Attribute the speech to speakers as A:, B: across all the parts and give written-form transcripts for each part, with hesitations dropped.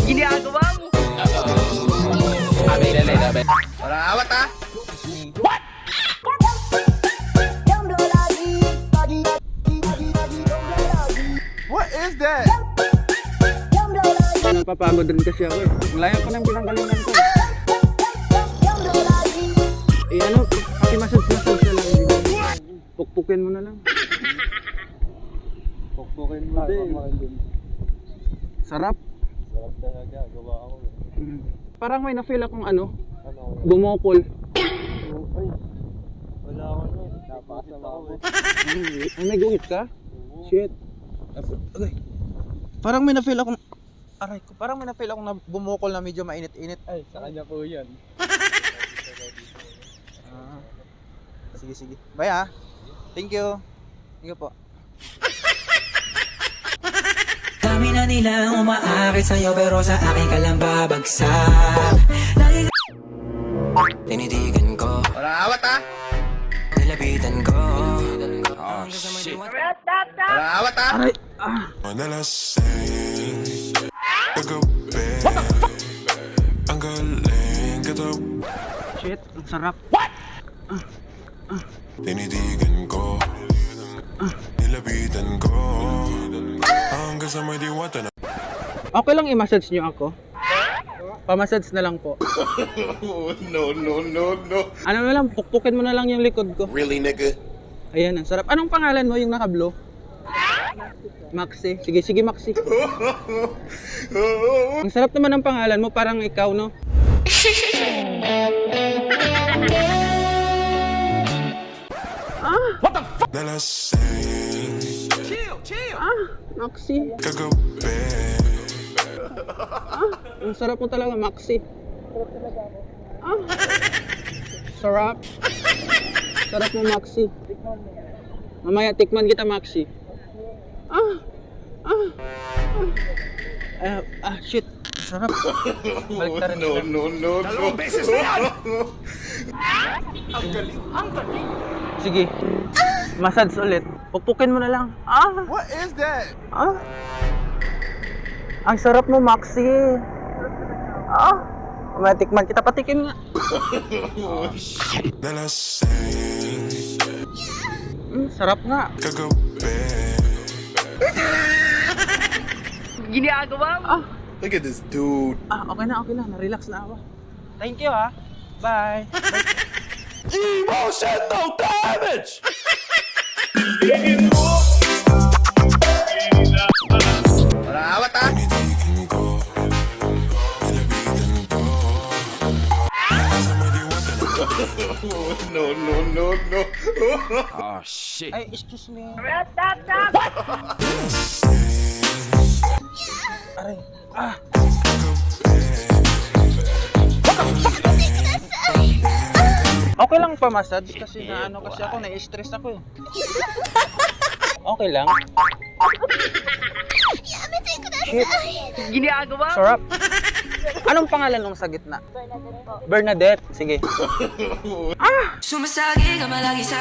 A: Ginagawa mo?
B: Walang awat ha? What is that?
C: Napapagod rin kasi ako eh. Ang layo ko ng pinanggalingan ko. Eh ano, paki-massage na lang. Pukpukin mo na lang.
B: Pukpukin mo din.
C: Sarap.
B: Sarap talaga, gawa ako.
C: Parang may na-feel akong ano,
B: Ano?
C: bumukol.
B: Ay, wala ako nun. Napakasama ako eh.
C: Ay, may guhit ka? Shit. Okay. Parang may na-feel akong, aray ko, parang may na-feel akong na bumukol na medyo mainit-init.
B: Ay, sa kanya po yan.
C: Ah. Sige. Bye ah. Thank you. Thank you po.
D: Dami na nilang umaakit sa'yo pero sa akin ka lang babagsak. Tinitigan ko,
B: Walang awat ha?
D: nilapitan ko.
B: Walang awat ha?
C: Aray!
E: Madalasing kagabi ang galing katabi
C: Shit, ang sarap.
E: tinitigan ko nilapitan ko hanggang sa may diwata na
C: Okay lang i-massage nyo ako? Pa-massage na lang po.
E: no
C: Ano na lang, pukpukin mo na lang yung likod ko.
E: really nigga
C: Ayan, ang sarap. Anong pangalan mo yung naka-blue? Maxi. Sige, Maxi. Ang sarap naman ng pangalan mo, parang ikaw, no?
E: nalasing
C: Maxi.
E: kagabi
C: Ang sarap mo talaga, Maxi. Sarap. Sarap mo, Maxi. Mamaya, tikman kita, Maxi. Shit. Sarap. Balik na rin.
E: no
B: Dalawang beses na yan!
C: Sige. Massage ulit. Pukpukin mo na lang.
B: What is that?
C: Ang sarap mo, Maxi. Mamaya, tikman kita. Patikim nga.
E: nalasing
C: Sarap nga.
E: kagabi
A: Ginagawa mo?
E: look at this dude
C: Okay na. Na-relax na ako. Thank you, ha. Bye.
E: emotional damage
B: Walang awat ha?
E: tinitigan ko nilapitan ko hanggang sa may diwata na
C: Ay, excuse me. Aray. Okay lang pa massage kasi kasi ako na-stress ako eh. Okay lang.
A: Ginagawa mo?
C: Sarap. Anong pangalan nung sa gitna? Bernadette. Sige.
D: Sumasagi ka malagi sa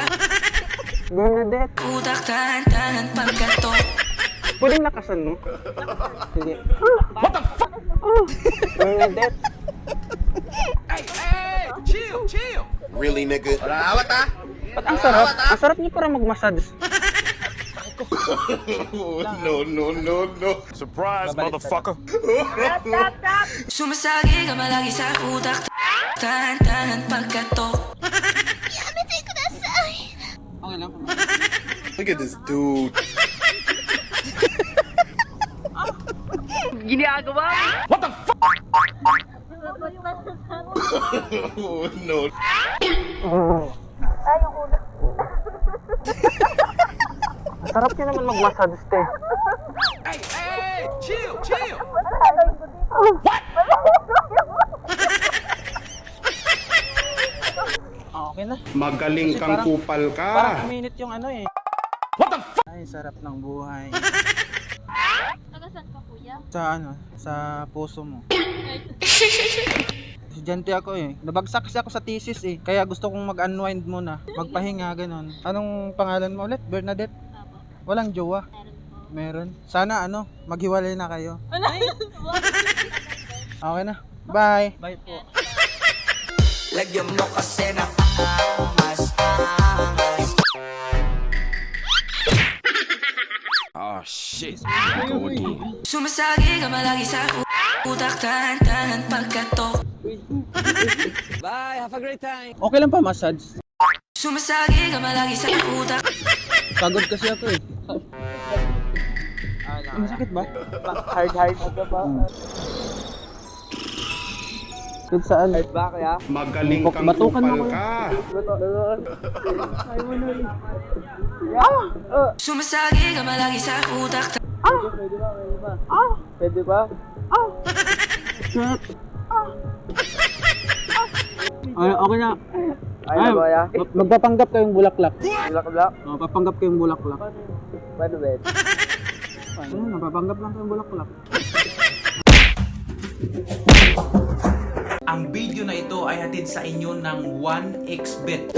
C: Bernadette.
D: utak, tahan-tahan pagkato.
C: Pwedeng lakasan mo? Sige. What the fuck? Bernadette.
E: really nigga
B: Walang awat ha?
C: Ba't ang sarap? Ang sarap niyo parang mag-massage.
E: surprise motherfucker
D: Sumasagi ka malagi sa utak, tahan-tahan pagkato.
C: Okay lang.
E: look at this dude
A: Ginagawa mo?
C: Ang sarap niyo naman mag-massage, te. Okay na.
F: Magaling
C: Kasi
F: kang
C: parang-
F: kupal ka.
C: Parang uminit yung ano eh. What the fuck? Ay, sarap ng buhay.
G: Tagasan ka, kuya?
C: Sa puso mo. Estudyante ako eh. Nabagsak kasi ako sa thesis eh. Kaya gusto kong mag-unwind muna. Magpahinga, ganun. Anong pangalan mo ulit? Bernadette? Walang jowa?
G: Meron po.
C: Meron. Sana ano, maghiwalay na kayo.
G: Wala.
C: Okay na. Bye.
A: Bye po.
D: Lagyan mo kasi na mas angas.
E: Oh shit. Go again.
D: Sumasagi ka malagi sa utak, tahan-tahan pagkatok.
C: Okay lang pa massage.
D: Sumasagi ka malagi sa utak.
C: Pagod kasi ako eh. Masakit ba?
A: Hard ba?
C: Kahit saan?
A: Hard ba kaya?
E: Magaling kang
C: Batukan mo
E: kupal ka.
D: Sumasagi ka malagi sa utak.
A: Pwede ba?
C: Ay, okay na.
A: Ay, ba kaya?
C: Magpapanggap kayong bulaklak.
A: Bulak-bulak?
C: Papanggap kayong bulaklak.
A: Paano ba?
C: Ano, napapanggap lang kayong bulaklak. Ang video na ito ay hatid sa inyo ng 1xBet,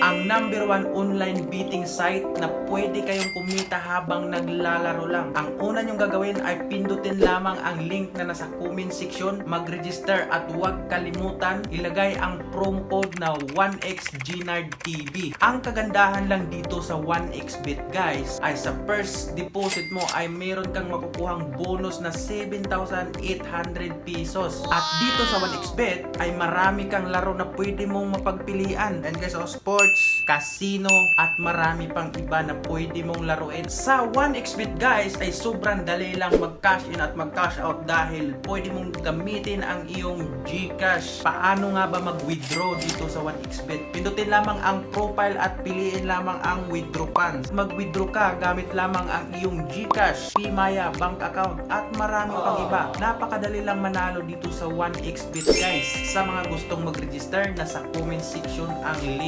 C: ang number 1 online betting site na pwede kayong kumita habang naglalaro lang. Ang una nyong gagawin ay pindutin lamang ang link na nasa comment section, mag-register at huwag kalimutan ilagay ang promo code na 1xGNardTV. Ang kagandahan lang dito sa 1xBet guys ay sa first deposit mo ay meron kang makukuhang bonus na 7,800 pesos. At dito sa 1xBet ay marami kang laro na pwede mong mapagpilian. And guys, sports, casino, at marami pang iba na pwede mong laruin. Sa 1xBet guys ay sobrang dali lang mag-cash in at mag-cash out dahil pwede mong gamitin ang iyong GCash. Paano nga ba mag-withdraw dito sa 1xBet? Pindutin lamang ang profile at piliin lamang ang withdraw funds. Mag-withdraw ka gamit lamang ang iyong GCash, PMaya, bank account, at marami pang iba. Napakadali lang manalo dito sa 1xBet guys. Sa mga gustong mag-register, nasa comment section ang link